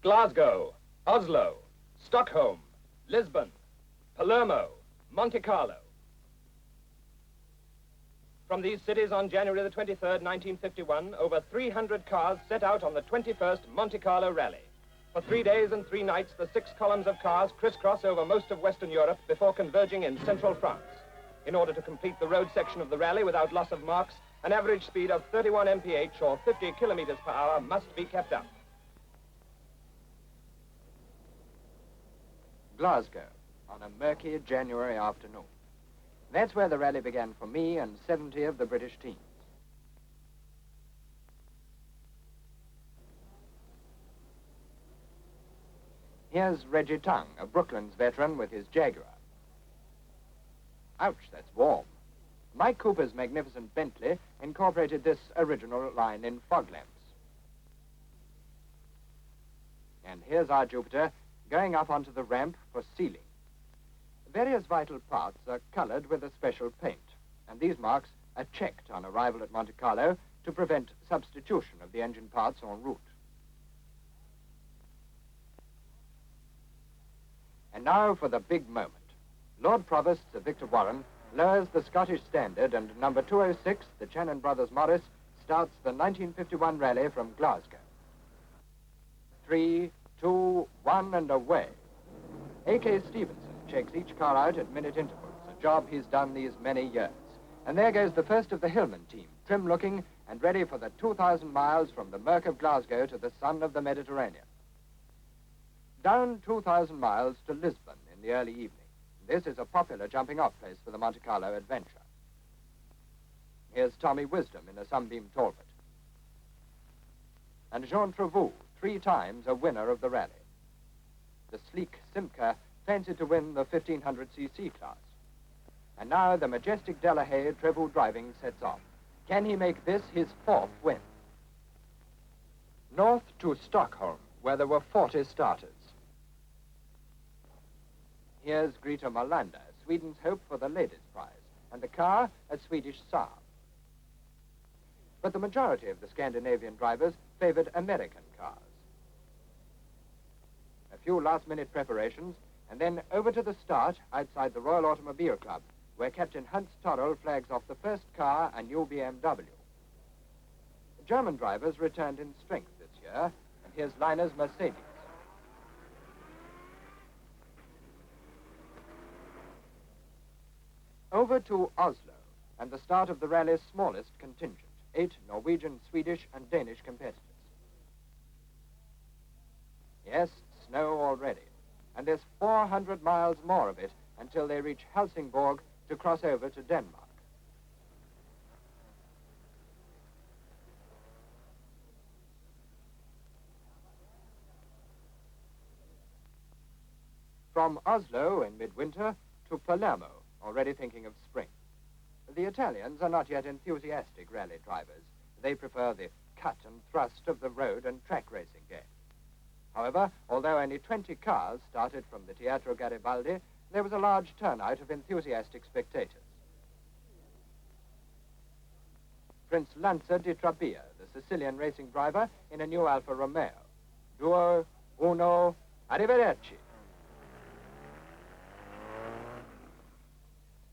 Glasgow, Oslo, Stockholm, Lisbon, Palermo, Monte Carlo. From these cities on January the 23rd, 1951, over 300 cars set out on the 21st Monte Carlo Rally. For 3 days and 3 nights, the 6 columns of cars crisscross over most of Western Europe before converging in central France. In order to complete the road section of the rally without loss of marks, an average speed of 31 mph or 50 kilometers per hour must be kept up. Glasgow, on a murky January afternoon. That's where the rally began for me and 70 of the British teams. Here's Reggie Tongue, a Brooklands veteran with his Jaguar. Ouch, that's warm. Mike Cooper's magnificent Bentley incorporated this original line in fog lamps. And here's our Jupiter going up onto the ramp for sealing. Various vital parts are colored with a special paint, and these marks are checked on arrival at Monte Carlo to prevent substitution of the engine parts en route. And now for the big moment. Lord Provost Sir Victor Warren lowers the Scottish standard, and number 206, the Channon Brothers Morris, starts the 1951 rally from Glasgow. 3, 2, 1, and away. A.K. Stevenson checks each car out at minute intervals, a job he's done these many years. And there goes the first of the Hillman team, trim-looking and ready for the 2,000 miles from the murk of Glasgow to the sun of the Mediterranean. Down 2,000 miles to Lisbon in the early evening. This is a popular jumping-off place for the Monte Carlo adventure. Here's Tommy Wisdom in a Sunbeam Talbot. And Jean Trevoux, 3 times a winner of the rally. The sleek Simca fancied to win the 1500cc class. And now the majestic Delahaye Trevoux driving sets off. Can he make this his 4th win? North to Stockholm, where there were 40 starters. Here's Greta Molander, Sweden's hope for the ladies' prize, and the car, a Swedish Saab. But the majority of the Scandinavian drivers favored American cars. A few last-minute preparations, and then over to the start outside the Royal Automobile Club, where Captain Hans Torrell flags off the first car, a new BMW. The German drivers returned in strength this year, and here's Liner's Mercedes. Over to Oslo, and the start of the rally's smallest contingent, 8 Norwegian, Swedish, and Danish competitors. Yes, snow already, and there's 400 miles more of it until they reach Helsingborg to cross over to Denmark. From Oslo in midwinter to Palermo, already thinking of spring. The Italians are not yet enthusiastic rally drivers. They prefer the cut and thrust of the road and track racing game. However, although only 20 cars started from the Teatro Garibaldi, there was a large turnout of enthusiastic spectators. Prince Lanza di Trabia, the Sicilian racing driver, in a new Alfa Romeo. 2, 1, arrivederci.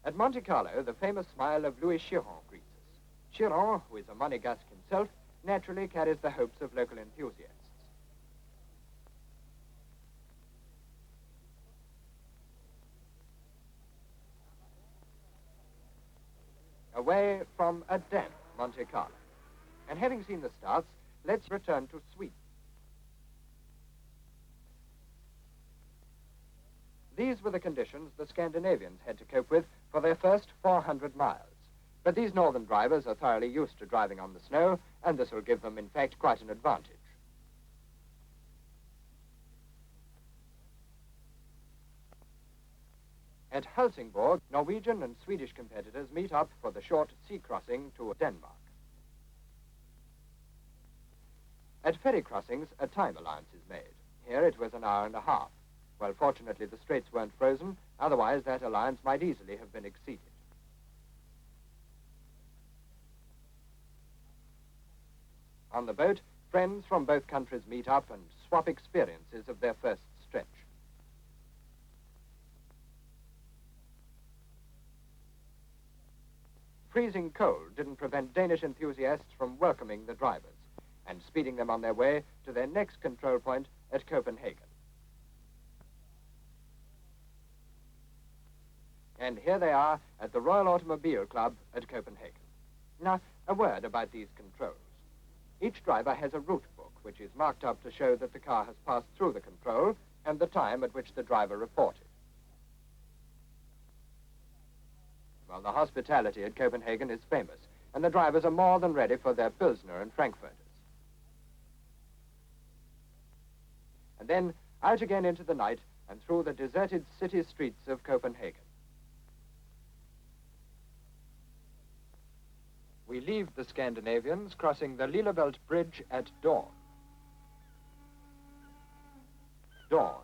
At Monte Carlo, the famous smile of Louis Chiron greets us. Chiron, who is a monegasque himself, naturally carries the hopes of local enthusiasts. Away from a damp Monte Carlo. And having seen the starts, let's return to Sweden. These were the conditions the Scandinavians had to cope with for their first 400 miles. But these northern drivers are thoroughly used to driving on the snow, and this will give them, in fact, quite an advantage. At Helsingborg, Norwegian and Swedish competitors meet up for the short sea crossing to Denmark. At ferry crossings, a time allowance is made. Here it was an hour and a half. Well, fortunately, the straits weren't frozen. Otherwise, that allowance might easily have been exceeded. On the boat, friends from both countries meet up and swap experiences of their first stretch. Freezing cold didn't prevent Danish enthusiasts from welcoming the drivers and speeding them on their way to their next control point at Copenhagen. And here they are at the Royal Automobile Club at Copenhagen. Now, a word about these controls. Each driver has a route book, which is marked up to show that the car has passed through the control and the time at which the driver reported. Well, the hospitality at Copenhagen is famous, and the drivers are more than ready for their Pilsner and Frankfurters. And then out again into the night and through the deserted city streets of Copenhagen. We leave the Scandinavians crossing the Lillebælt Bridge at dawn. Dawn.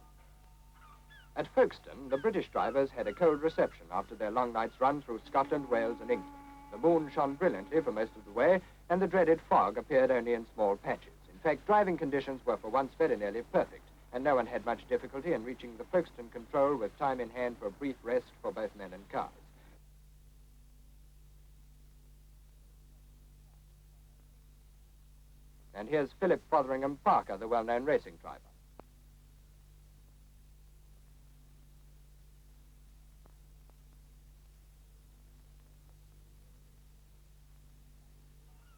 At Folkestone, the British drivers had a cold reception after their long night's run through Scotland, Wales, and England. The moon shone brilliantly for most of the way, and the dreaded fog appeared only in small patches. In fact, driving conditions were for once very nearly perfect, and no one had much difficulty in reaching the Folkestone control with time in hand for a brief rest for both men and cars. And here's Philip Fotheringham Parker, the well-known racing driver.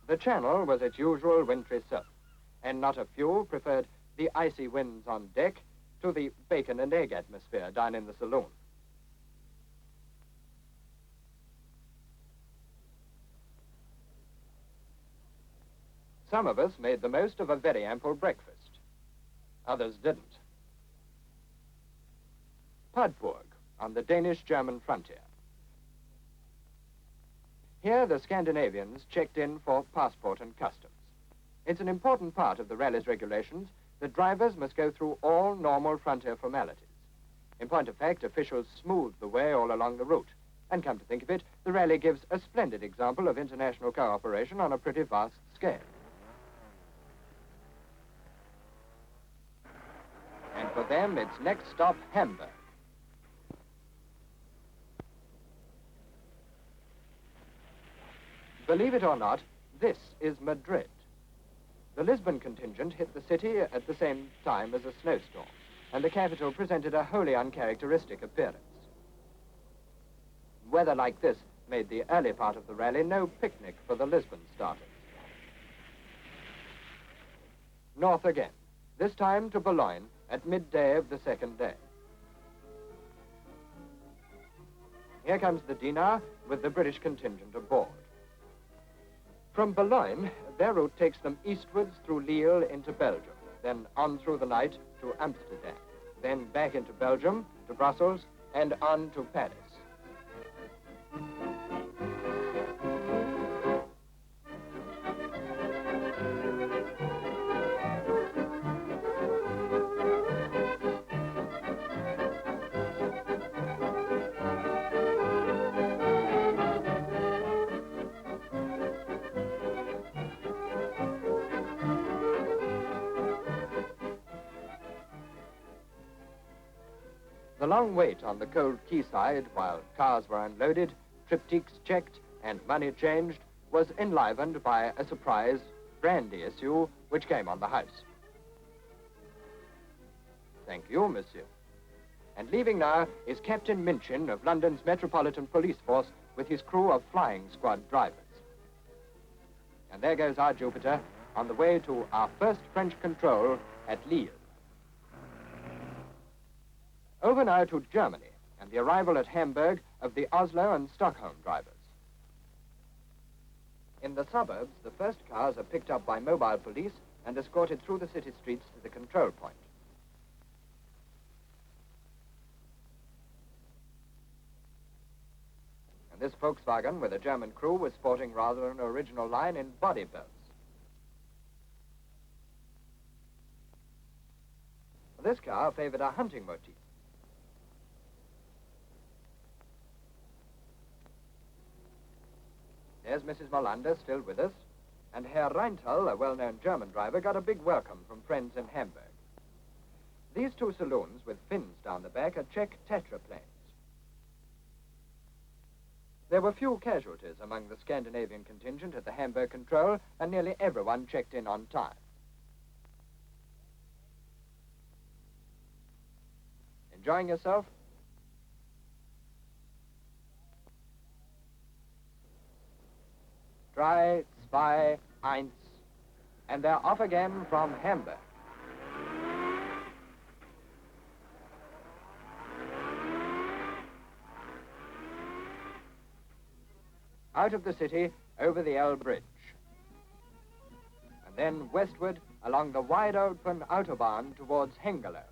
The Channel was its usual wintry surf, and not a few preferred the icy winds on deck to the bacon and egg atmosphere down in the saloon. Some of us made the most of a very ample breakfast. Others didn't. Padborg, on the Danish-German frontier. Here, the Scandinavians checked in for passport and customs. It's an important part of the rally's regulations that drivers must go through all normal frontier formalities. In point of fact, officials smoothed the way all along the route. And come to think of it, the rally gives a splendid example of international cooperation on a pretty vast scale. And for them, it's next stop Hamburg. Believe it or not, this is Madrid. The Lisbon contingent hit the city at the same time as a snowstorm, and the capital presented a wholly uncharacteristic appearance. Weather like this made the early part of the rally no picnic for the Lisbon starters. North again, this time to Boulogne at midday of the second day. Here comes the Dinard with the British contingent aboard. From Boulogne, their route takes them eastwards through Lille into Belgium, then on through the night to Amsterdam, then back into Belgium to Brussels, and on to Paris. The long wait on the cold quayside while cars were unloaded, triptychs checked, and money changed was enlivened by a surprise brandy issue which came on the house. Thank you, monsieur. And leaving now is Captain Minchin of London's Metropolitan Police Force with his crew of flying squad drivers. And there goes our Jupiter on the way to our first French control at Lille. Over now to Germany and the arrival at Hamburg of the Oslo and Stockholm drivers. In the suburbs, the first cars are picked up by mobile police and escorted through the city streets to the control point. And this Volkswagen with a German crew was sporting rather an original line in body belts. This car favored a hunting motif. There's Mrs. Molander still with us. and Herr Reinthal, a well-known German driver, got a big welcome from friends in Hamburg. These two saloons with fins down the back are Czech tetraplanes. There were few casualties among the Scandinavian contingent at the Hamburg control, and nearly everyone checked in on time. Enjoying yourself? Drei, zwei, eins, and they're off again from Hamburg. Out of the city, over the Elbe Bridge. And then westward along the wide open Autobahn towards Hengelo.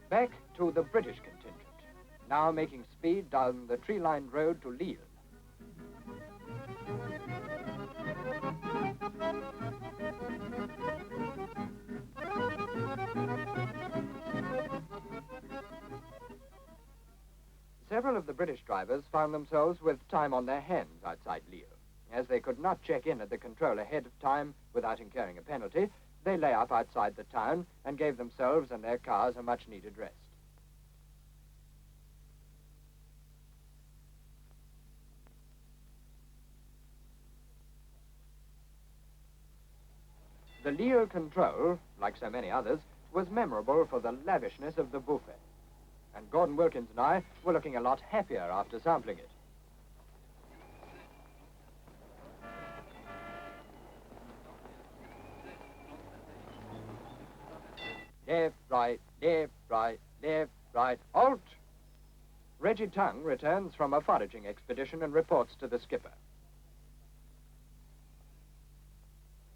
Back to the British contingent, now making speed down the tree-lined road to Lille. Several of the British drivers found themselves with time on their hands outside Lille. As they could not check in at the control ahead of time without incurring a penalty, they lay up outside the town and gave themselves and their cars a much-needed rest. The Lille control, like so many others, was memorable for the lavishness of the buffet. And Gordon Wilkins and I were looking a lot happier after sampling it. Left, right, left, right, left, right, halt! Reggie Tongue returns from a foraging expedition and reports to the skipper.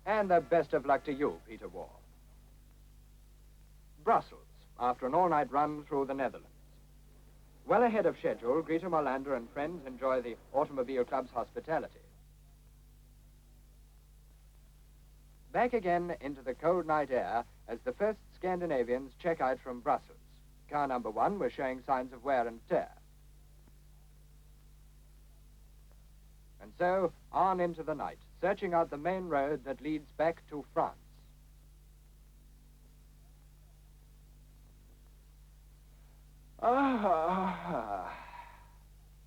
And the best of luck to you, Peter Wall. Brussels, after an all-night run through the Netherlands. Well ahead of schedule, Greta Molander and friends enjoy the Automobile Club's hospitality. Back again into the cold night air as the first Scandinavians check out from Brussels. Car number 1 was showing signs of wear and tear. And so, on into the night, searching out the main road that leads back to France.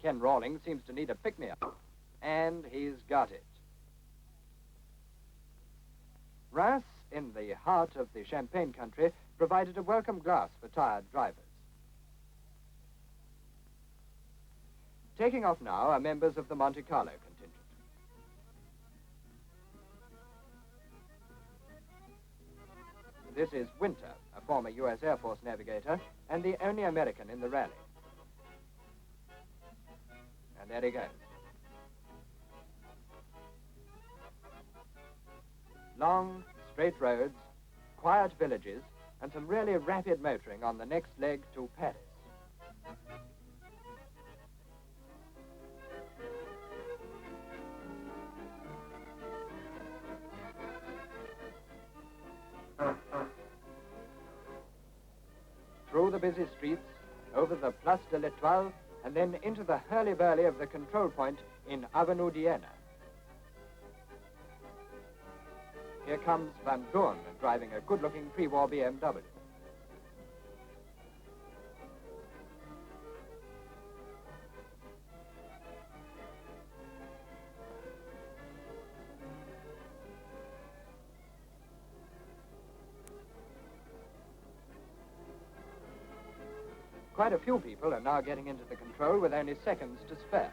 Ken Rawlings seems to need a pick-me-up, and he's got it. Reims, in the heart of the Champagne country, provided a welcome glass for tired drivers. Taking off now are members of the Monte Carlo contingent. This is Winter, a former U.S. Air Force navigator, and the only American in the rally. And there he goes. Long, straight roads, quiet villages, and some really rapid motoring on the next leg to Paris. Through the busy streets, over the Place de l'Étoile, and then into the hurly-burly of the control point in Avenue d'Iéna. Here comes Van Doorn driving a good-looking pre-war BMW. Quite a few people are now getting into the control with only seconds to spare.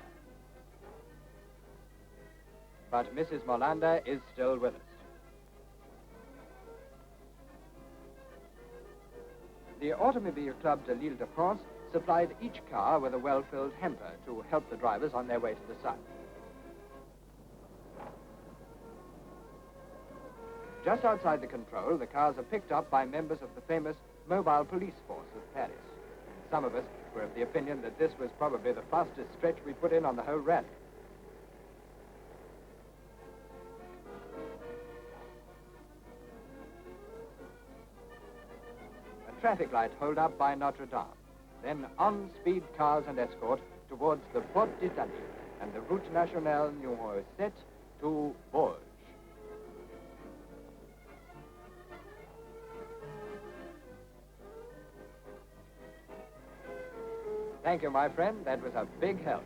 But Mrs. Molander is still with us. The Automobile Club de l'Île-de-France supplied each car with a well-filled hamper to help the drivers on their way to the south. Just outside the control, the cars are picked up by members of the famous Mobile Police Force of Paris. Some of us were of the opinion that this was probably the fastest stretch we put in on the whole rally. A traffic light hold up by Notre Dame. then on speed cars and escort towards the Porte d'Italie and the Route Nationale numéro 7 to Bourges. Thank you, my friend. That was a big help.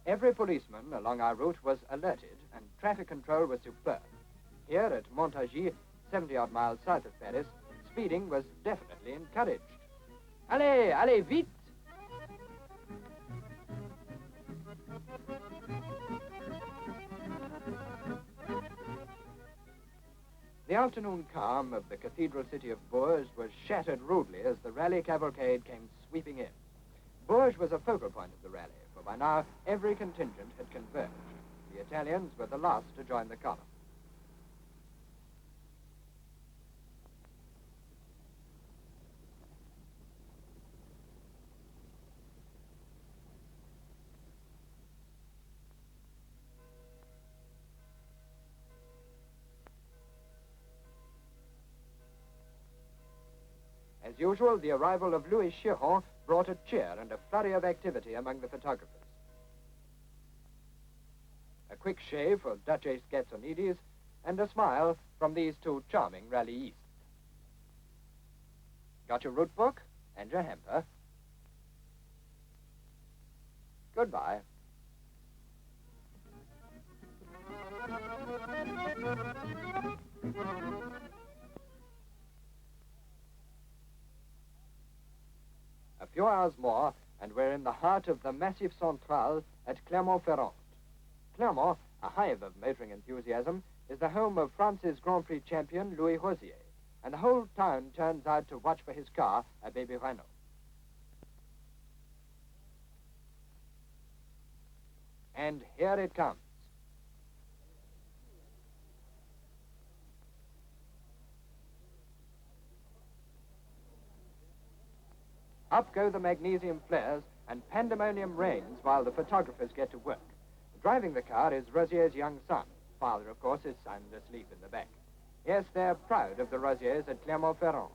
Every policeman along our route was alerted, and traffic control was superb. Here at Montargis, 70-odd miles south of Paris, speeding was definitely encouraged. Allez, allez, vite! The afternoon calm of the cathedral city of Bourges was shattered rudely as the rally cavalcade came sweeping in. Bourges was a focal point of the rally, for by now every contingent had converged. The Italians were the last to join the column. As usual, the arrival of Louis Chiron brought a cheer and a flurry of activity among the photographers. A quick shave for Duchess Gatsonides and a smile from these two charming rallyists. Got your route book and your hamper? Goodbye. A few hours more, and we're in the heart of the Massif Central at Clermont-Ferrand. Clermont, a hive of motoring enthusiasm, is the home of France's Grand Prix champion Louis Rosier, and the whole town turns out to watch for his car, a baby Renault. And here it comes. Up go the magnesium flares, and pandemonium reigns while the photographers get to work. Driving the car is Rosier's young son. Father, of course, is sound asleep in the back. Yes, they're proud of the Rosiers at Clermont-Ferrand.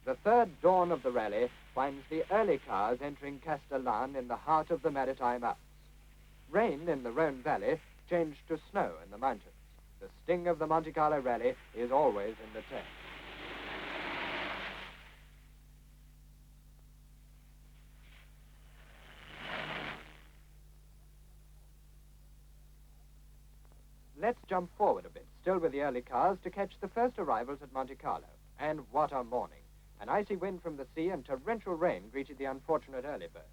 The third dawn of the rally finds the early cars entering Castellane in the heart of the Maritime Alps. Rain in the Rhone Valley changed to snow in the mountains. The sting of the Monte Carlo rally is always in the turn. Let's jump forward a bit, still with the early cars, to catch the first arrivals at Monte Carlo. And what a morning. An icy wind from the sea and torrential rain greeted the unfortunate early birds.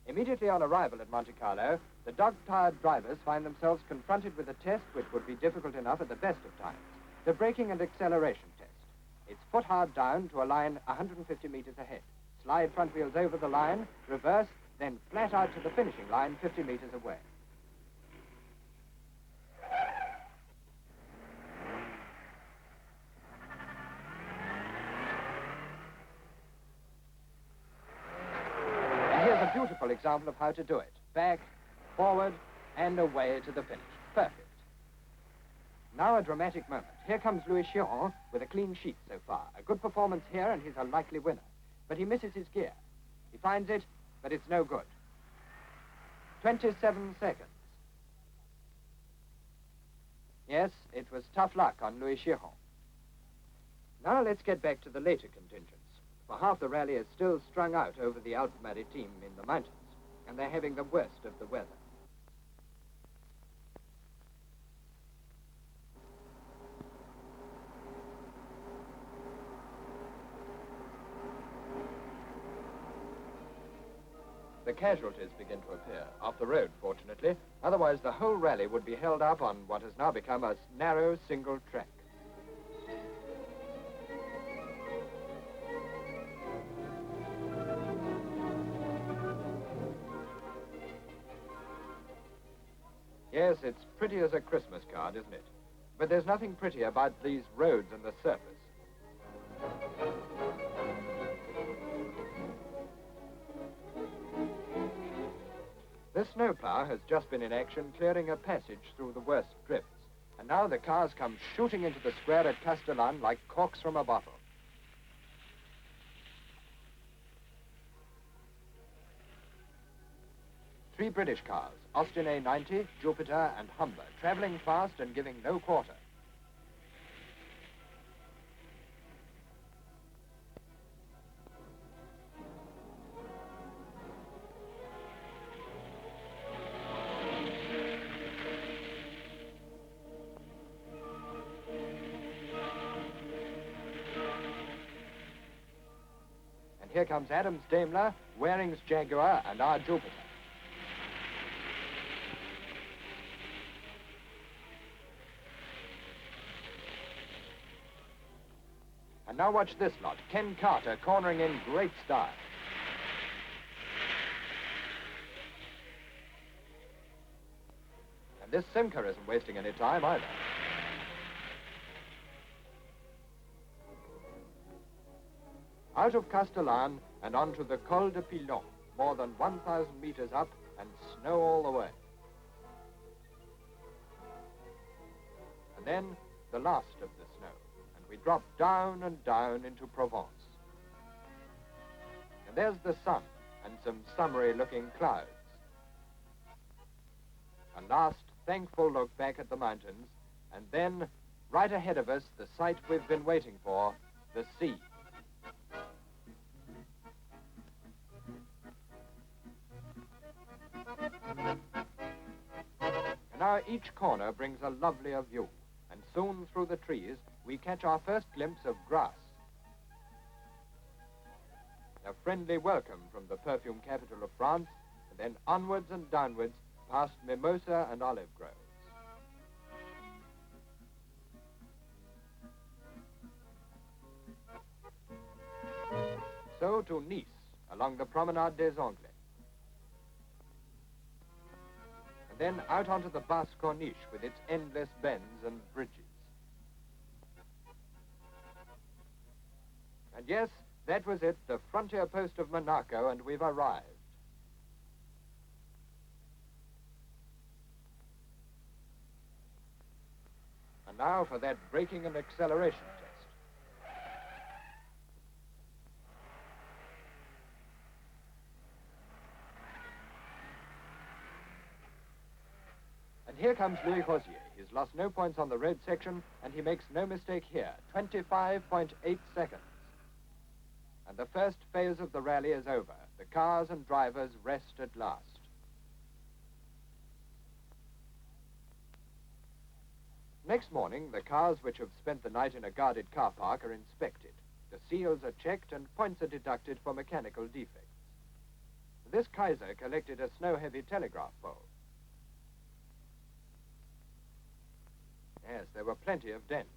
Immediately on arrival at Monte Carlo, the dog-tired drivers find themselves confronted with a test which would be difficult enough at the best of times, the braking and acceleration test. It's foot hard down to a line 150 meters ahead. Slide front wheels over the line, reverse, then flat out to the finishing line 50 meters away. Beautiful example of how to do it. Back, forward, and away to the finish. Perfect. Now a dramatic moment. Here comes Louis Chiron with a clean sheet so far. A good performance here, and he's a likely winner. But he misses his gear. He finds it, but it's no good. 27 seconds. Yes, it was tough luck on Louis Chiron. Now let's get back to the later contingents. For half the rally is still strung out over the Alpes Maritimes in the mountains, and they're having the worst of the weather. The casualties begin to appear, off the road, fortunately. Otherwise, the whole rally would be held up on what has now become a narrow single track. Yes, it's pretty as a Christmas card, isn't it? But there's nothing pretty about these roads and the surface. This snowplow has just been in action clearing a passage through the worst drifts. And now the cars come shooting into the square at Castellan like corks from a bottle. Three British cars, Austin A90, Jupiter and Humber, traveling fast and giving no quarter. And here comes Adams Daimler, Waring's Jaguar and our Jupiter. And now watch this lot. Ken Carter cornering in great style. And this Simca isn't wasting any time either. Out of Castellan and onto the Col de Pilon, more than 1,000 meters up and snow all the way. And then the last of the snow. We drop down and down into Provence. And there's the sun and some summery-looking clouds. A last thankful look back at the mountains, and then, right ahead of us, the sight we've been waiting for, the sea. And now each corner brings a lovelier view, and soon through the trees, we catch our first glimpse of grass. A friendly welcome from the perfume capital of France, and then onwards and downwards past mimosa and olive groves. So to Nice, along the Promenade des Anglais. And then out onto the Basse Corniche with its endless bends and bridges. And yes, that was it, the frontier post of Monaco, and we've arrived. And now for that braking and acceleration test. And here comes Louis Rosier. He's lost no points on the road section, and he makes no mistake here. 25.8 seconds. And the first phase of the rally is over. The cars and drivers rest at last. Next morning, the cars which have spent the night in a guarded car park are inspected. The seals are checked and points are deducted for mechanical defects. This Kaiser collected a snow-heavy telegraph pole. Yes, there were plenty of dents.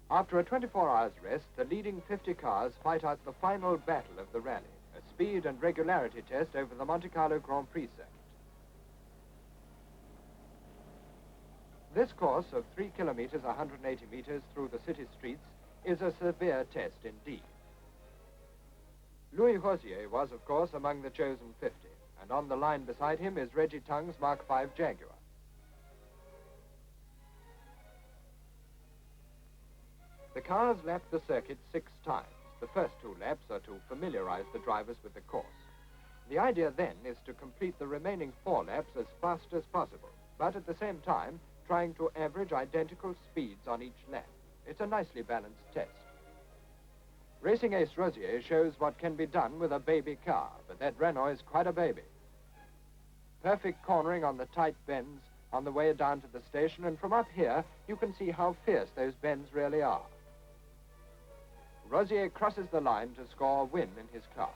After a 24 hours rest, the leading 50 cars fight out the final battle of the rally, a speed and regularity test over the Monte Carlo Grand Prix circuit. This course of 3 kilometers, 180 meters through the city streets is a severe test indeed. Louis Rosier was, of course, among the chosen 50, and on the line beside him is Reggie Tung's Mark V Jaguar. The cars lap the circuit 6 times. The first 2 laps are to familiarize the drivers with the course. The idea then is to complete the remaining 4 laps as fast as possible, but at the same time, trying to average identical speeds on each lap. It's a nicely balanced test. Racing ace Rosier shows what can be done with a baby car, but that Renault is quite a baby. Perfect cornering on the tight bends on the way down to the station, and from up here, you can see how fierce those bends really are. Rosier crosses the line to score a win in his class.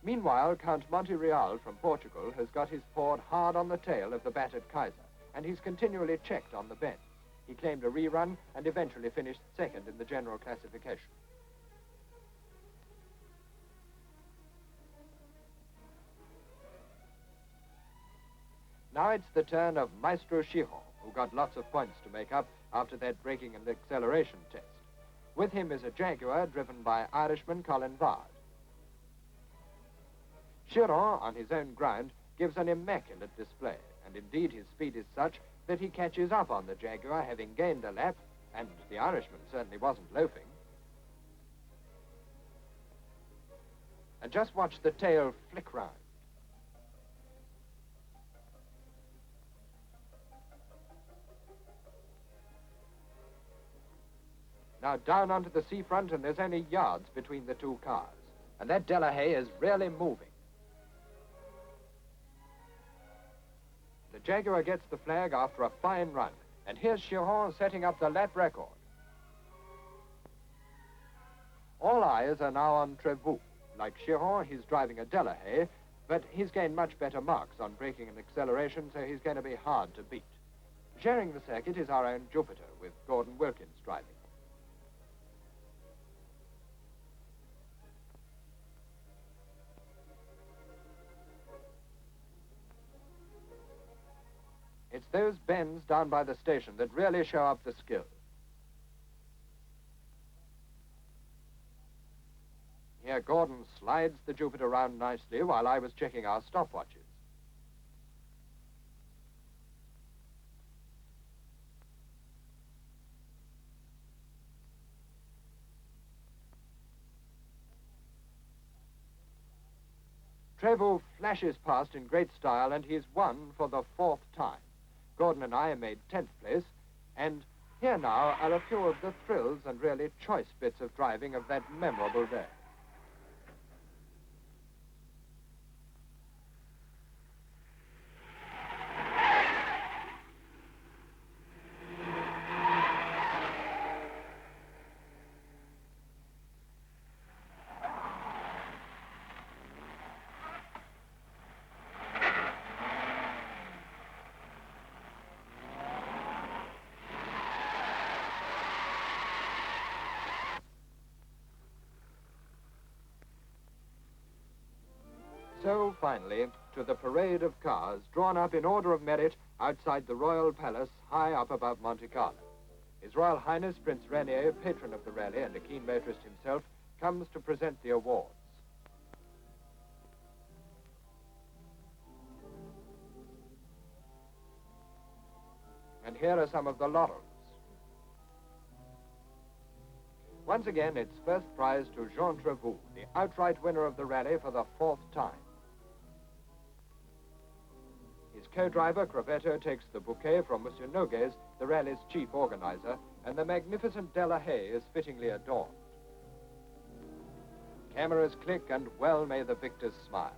Meanwhile, Count Monte Real from Portugal has got his Ford hard on the tail of the battered Kaiser, and he's continually checked on the bends. He claimed a rerun and eventually finished second in the general classification. Now it's the turn of Maestro Chiron, who got lots of points to make up after that braking and acceleration test. With him is a Jaguar driven by Irishman Colin Vard. Chiron, on his own ground, gives an immaculate display, and indeed his speed is such that he catches up on the Jaguar, having gained a lap, and the Irishman certainly wasn't loafing. And just watch the tail flick round. Now down onto the seafront, and there's only yards between the two cars. And that Delahaye is really moving. The Jaguar gets the flag after a fine run. And here's Chiron setting up the lap record. All eyes are now on Trevoux. Like Chiron, he's driving a Delahaye, but he's gained much better marks on braking and acceleration, so he's going to be hard to beat. Sharing the circuit is our own Jupiter, with Gordon Wilkins driving. It's those bends down by the station that really show up the skill. Here Gordon slides the Jupiter round nicely while I was checking our stopwatches. Trevoux flashes past in great style, and he's won for the 4th time. Gordon and I made 10th place, and here now are a few of the thrills and really choice bits of driving of that memorable day. So, finally, to the parade of cars drawn up in order of merit outside the Royal Palace high up above Monte Carlo. His Royal Highness Prince Rainier, patron of the rally and a keen motorist himself, comes to present the awards. And here are some of the laurels. Once again, it's first prize to Jean Trevoux, the outright winner of the rally for the 4th time. His co-driver, Crovetto, takes the bouquet from Monsieur Nogues, the rally's chief organizer, and the magnificent Delahaye is fittingly adorned. Cameras click, and well may the victors smile.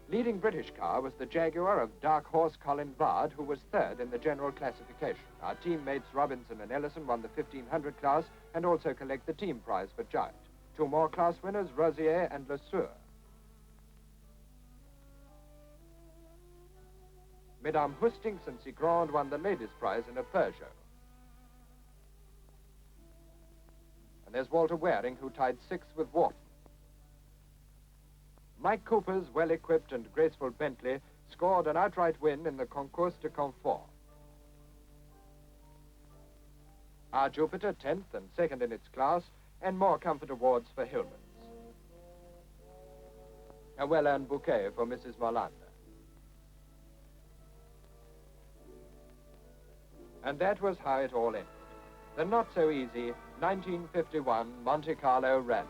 Leading British car was the Jaguar of dark horse Colin Vard, who was 3rd in the general classification. Our teammates Robinson and Ellison won the 1500 class and also collect the team prize for Giant. 2 more class winners, Rosier and Lesueur. Mesdames Hustings and Sigrand won the ladies' prize in a Peugeot. And there's Walter Waring, who tied 6th with Wharton. Mike Cooper's well-equipped and graceful Bentley scored an outright win in the Concours de Confort. Our Jupiter, 10th and 2nd in its class, and more comfort awards for Hillmans. A well-earned bouquet for Mrs. Molander. And that was how it all ended. The not-so-easy 1951 Monte Carlo Rally.